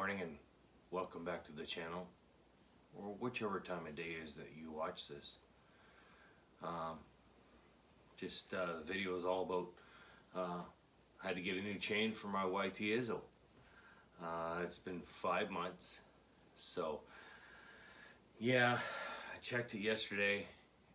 morning and welcome back to the channel, or whichever time of day is that you watch this. The video is all about I had to get a new chain for my YT Izzo. It's been 5 months, so yeah, I checked it yesterday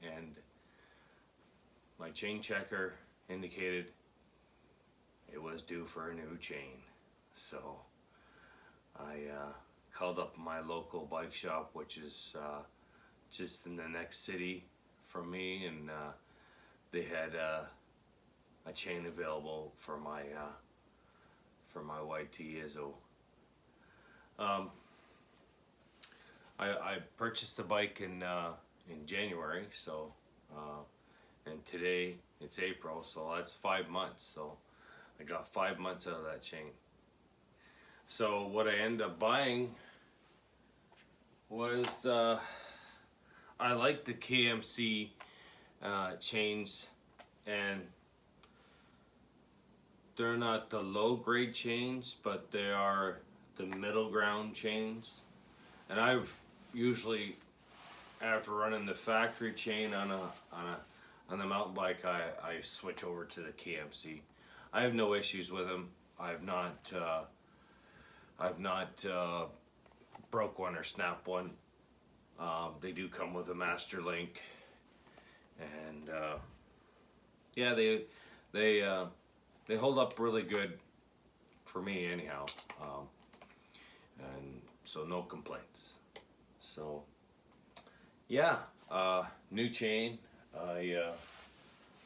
and my chain checker indicated it was due for a new chain. So I called up my local bike shop, which is just in the next city from me, and they had a chain available for my YT Izzo. I purchased the bike in January, so and today it's April, so that's 5 months. So I got 5 months out of that chain. So what I ended up buying was I like the KMC chains, and they're not the low grade chains, but they are the middle ground chains. And I've usually, after running the factory chain on the mountain bike, I switch over to the KMC. I have no issues with them. I've not broke one or snapped one. They do come with a master link, and yeah, they hold up really good for me anyhow, and so no complaints. So yeah, new chain. I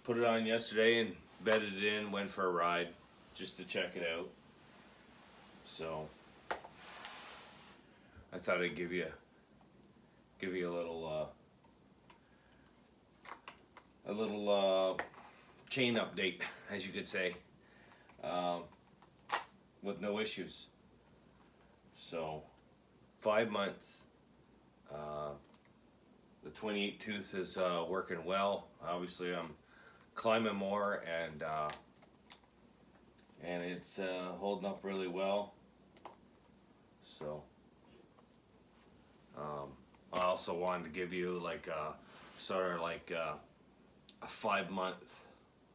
put it on yesterday and bedded it in, went for a ride just to check it out. So I thought I'd give you a little chain update, as you could say, with no issues. So 5 months. The 28 tooth is working well. Obviously, I'm climbing more, and it's holding up really well. So I also wanted to give you like a 5-month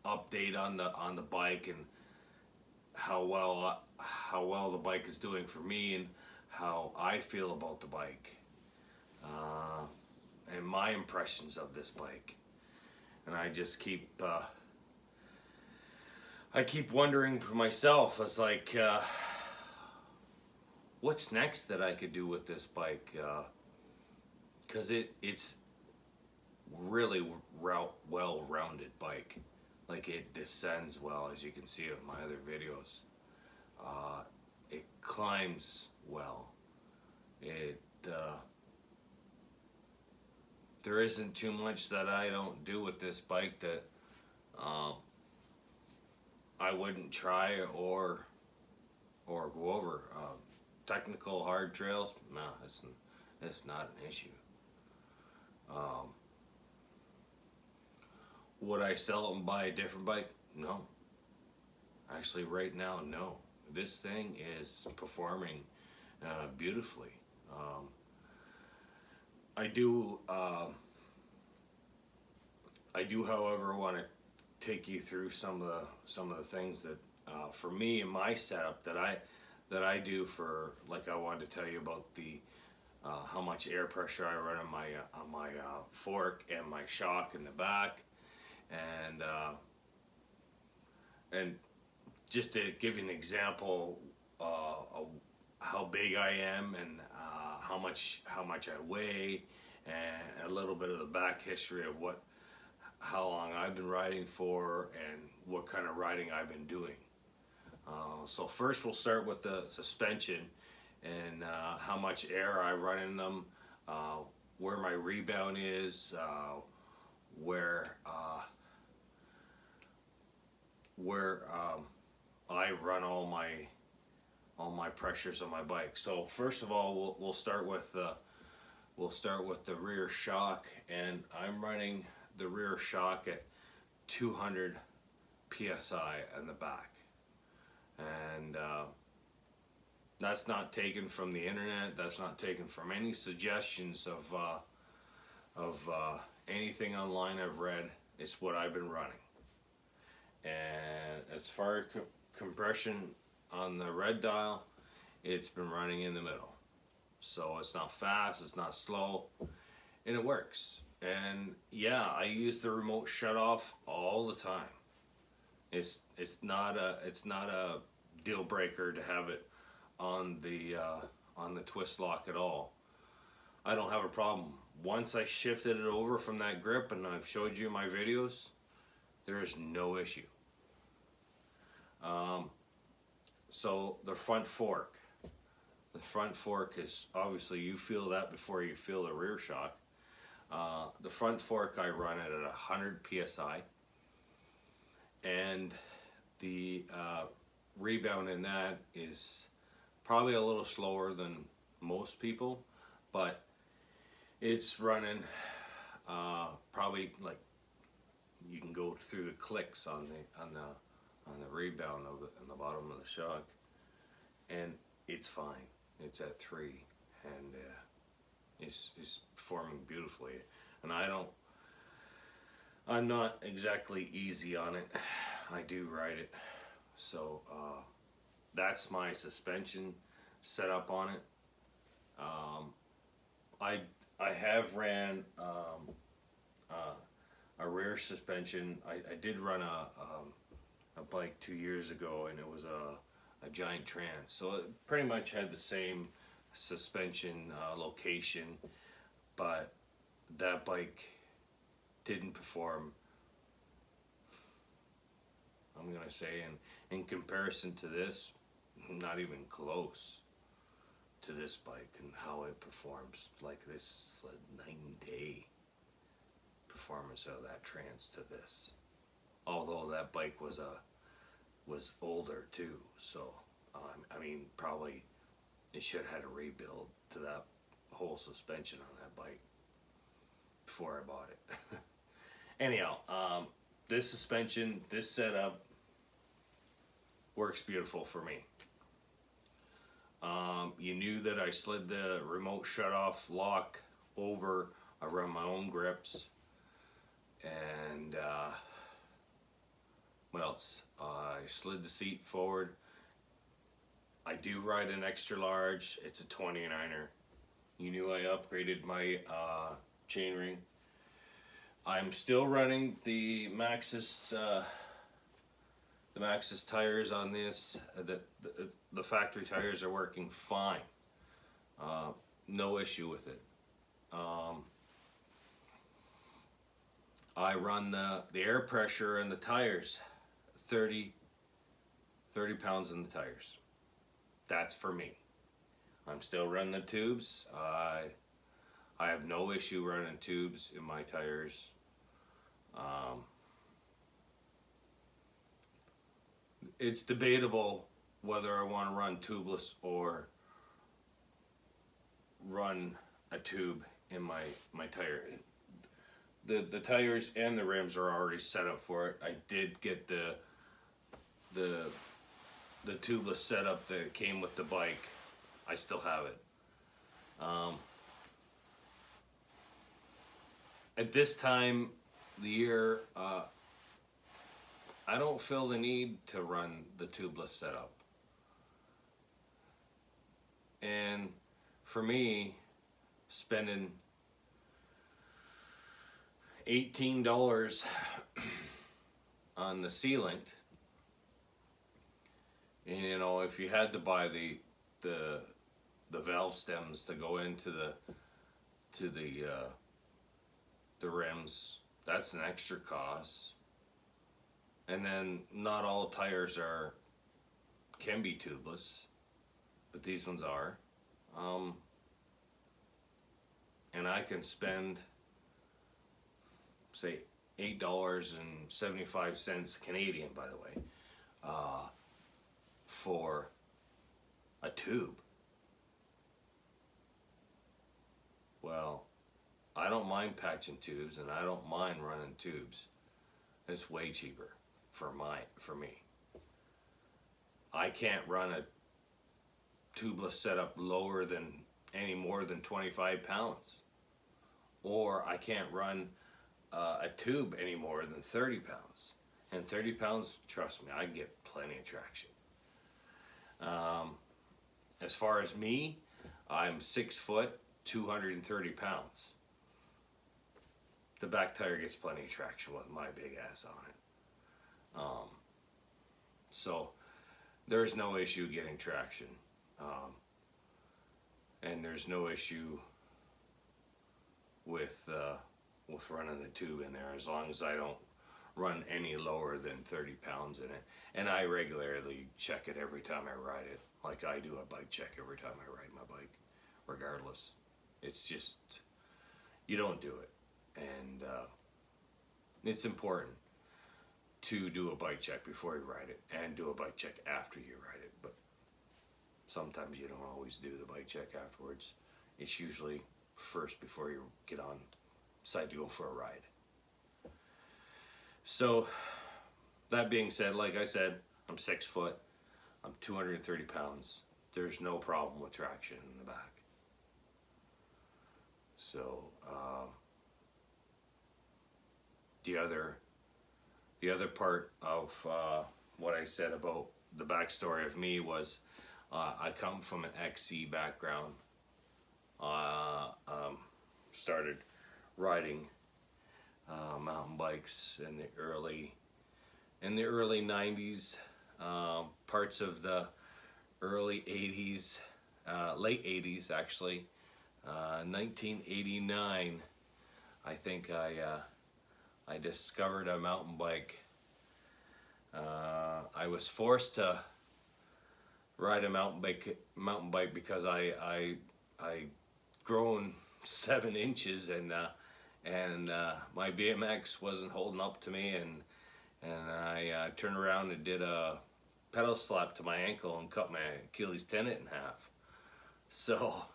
update on the bike, and how well the bike is doing for me, and how I feel about the bike, and my impressions of this bike. And I just keep wondering for myself, it's like, what's next that I could do with this bike? Because it's really well-rounded bike. Like, it descends well, as you can see in my other videos. It climbs well. There isn't too much that I don't do with this bike that I wouldn't try or go over. Technical hard trails, no, it's not an issue. Would I sell it and buy a different bike? No. Actually, right now, no. This thing is performing beautifully. I do, however, want to take you through some of the things that, for me in my setup, that I do for, like, I wanted to tell you about the how much air pressure I run on my fork and my shock in the back, and just to give you an example of how big I am, and how much I weigh, and a little bit of the back history of how long I've been riding for, and what kind of riding I've been doing. So first we'll start with the suspension, and how much air I run in them, where my rebound is, where I run all my pressures on my bike. So first of all, we'll start with the rear shock, and I'm running the rear shock at 200 psi in the back, and That's not taken from the internet. That's not taken from any suggestions of anything online I've read. It's what I've been running. And as far as compression on the red dial, it's been running in the middle. So it's not fast, it's not slow, and it works. And yeah, I use the remote shut off all the time. It's not a deal breaker to have it on the twist lock at all. I don't have a problem. Once I shifted it over from that grip, and I've showed you in my videos, there is no issue. So the front fork. The front fork is, obviously you feel that before you feel the rear shock. The front fork I run it at 100 PSI. And the rebound in that is probably a little slower than most people, but it's running probably like, you can go through the clicks on the rebound of on the bottom of the shock, and it's fine. It's at 3, and it's performing beautifully. And I'm not exactly easy on it. I do ride it, so that's my suspension setup on it. I have ran a rear suspension. I did run a bike 2 years ago, and it was a Giant Trans, so it pretty much had the same suspension location, but that bike didn't perform, I'm gonna say, in comparison to this, not even close to this bike and how it performs. Like, this night and day performance of that Trans to this, although that bike was older too, so I mean, probably it should have had a rebuild to that whole suspension on that bike before I bought it. Anyhow, this suspension, this setup works beautiful for me. You knew that I slid the remote shut off lock over. I run my own grips, and what else? I slid the seat forward. I do ride an extra large. It's a 29er. You knew I upgraded my chainring. I'm still running the Maxxis tires on this. The factory tires are working fine. No issue with it. I run the air pressure in the tires, 30 pounds in the tires. That's for me. I'm still running the tubes. I have no issue running tubes in my tires. It's debatable whether I want to run tubeless or run a tube in my tire. The tires and the rims are already set up for it. I did get the tubeless setup that came with the bike. I still have it. At this time the year, I don't feel the need to run the tubeless setup. And for me, spending $18 on the sealant, and you know, if you had to buy the valve stems to go into the rims, that's an extra cost. And then not all tires can be tubeless, but these ones are. And I can spend, say, $8.75 Canadian, by the way, for a tube. Well, I don't mind patching tubes, and I don't mind running tubes. It's way cheaper for me. I can't run tubeless setup lower than any more than 25 pounds. Or I can't run a tube any more than 30 pounds. And 30 pounds, trust me, I get plenty of traction. As far as me, I'm 6 foot, 230 pounds. The back tire gets plenty of traction with my big ass on it. So there's no issue getting traction. And there's no issue with running the tube in there, as long as I don't run any lower than 30 pounds in it. And I regularly check it every time I ride it, like I do a bike check every time I ride my bike, regardless. It's just, you don't do it. And it's important to do a bike check before you ride it, and do a bike check after you ride it. But sometimes you don't always do the bike check afterwards. It's usually first before you get on, decide to go for a ride. So that being said, like I said, I'm 6 foot, I'm 230 pounds. There's no problem with traction in the back. So the other part of what I said about the backstory of me was I come from an XC background. Started riding mountain bikes in the early 90s, parts of the early 80s, late 80s actually. 1989, I think I discovered a mountain bike. I was forced to ride a mountain bike because I grown 7 inches, and my BMX wasn't holding up to me, and I turned around and did a pedal slap to my ankle and cut my Achilles tendon in half. So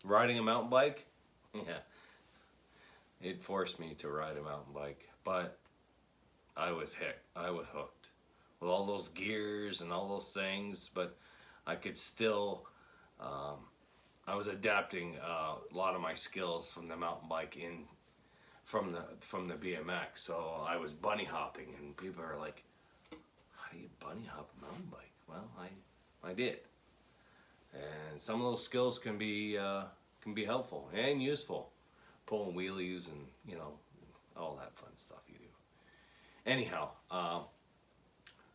riding a mountain bike, yeah, it forced me to ride a mountain bike, but I was hooked with all those gears and all those things. But I could still, I was adapting a lot of my skills from the mountain bike from the BMX. So I was bunny hopping, and people are like, "How do you bunny hop a mountain bike?" Well, I did, and some of those skills can be helpful and useful, pulling wheelies and all that fun stuff you do. Anyhow,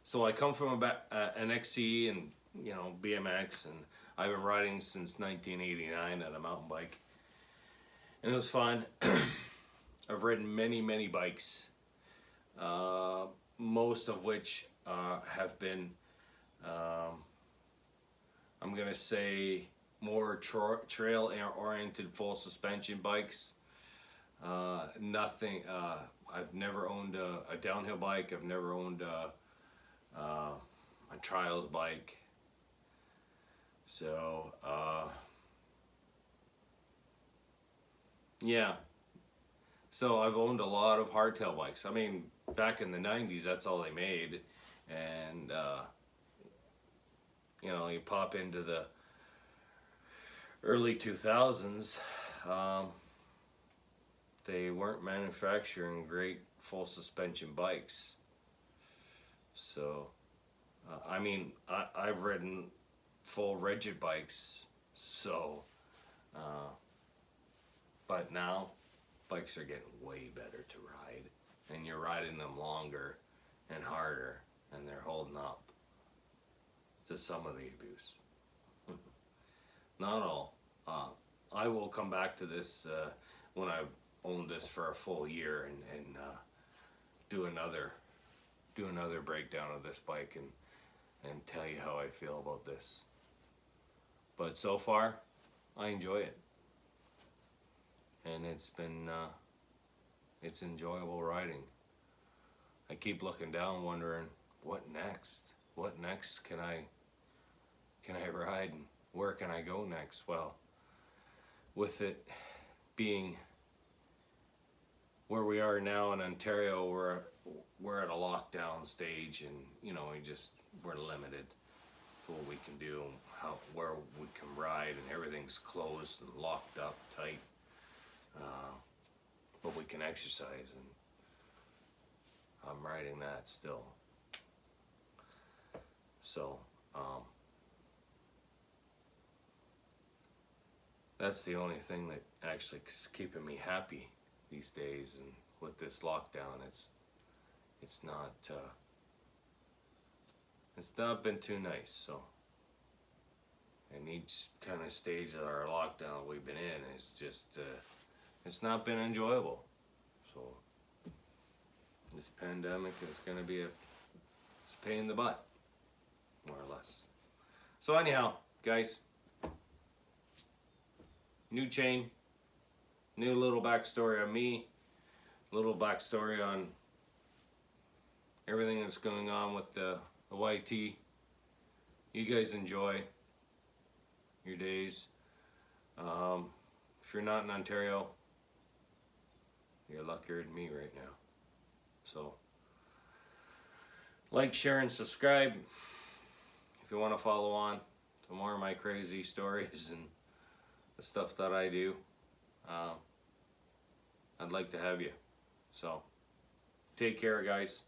so I come from an XC and BMX, and I've been riding since 1989 on a mountain bike, and it was fun. I've ridden many bikes, most of which have been, I'm gonna say, more trail oriented full suspension bikes. Nothing. I've never owned a downhill bike. I've never owned a trials bike. So yeah. So I've owned a lot of hardtail bikes. I mean, back in the 90s, that's all they made, and you pop into the early 2000s. They weren't manufacturing great full suspension bikes. So, I mean, I've ridden full rigid bikes, so, but now bikes are getting way better to ride, and you're riding them longer and harder, and they're holding up to some of the abuse. Not all. I will come back to this when I own this for a full year and do another breakdown of this bike and tell you how I feel about this. But so far, I enjoy it, and it's been it's enjoyable riding. I keep looking down, wondering what next. What next can I ride, and where can I go next? Well, with it being where we are now in Ontario, we're at a lockdown stage, and we're limited. what we can do, where we can ride, and everything's closed and locked up tight. But we can exercise, and I'm riding that still. So that's the only thing that actually is keeping me happy these days. And with this lockdown, it's not been too nice. So, and each kind of stage of our lockdown we've been in is just it's not been enjoyable. So this pandemic is going to be it's a pain in the butt, more or less. So anyhow, guys, new chain, new little backstory on me, little backstory on everything that's going on with the YT. You guys enjoy your days. If you're not in Ontario, you're luckier than me right now. So like, share, and subscribe if you want to follow on to more of my crazy stories and the stuff that I do. I'd like to have you. So take care, guys.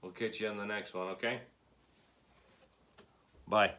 We'll catch you on the next one, okay? Bye.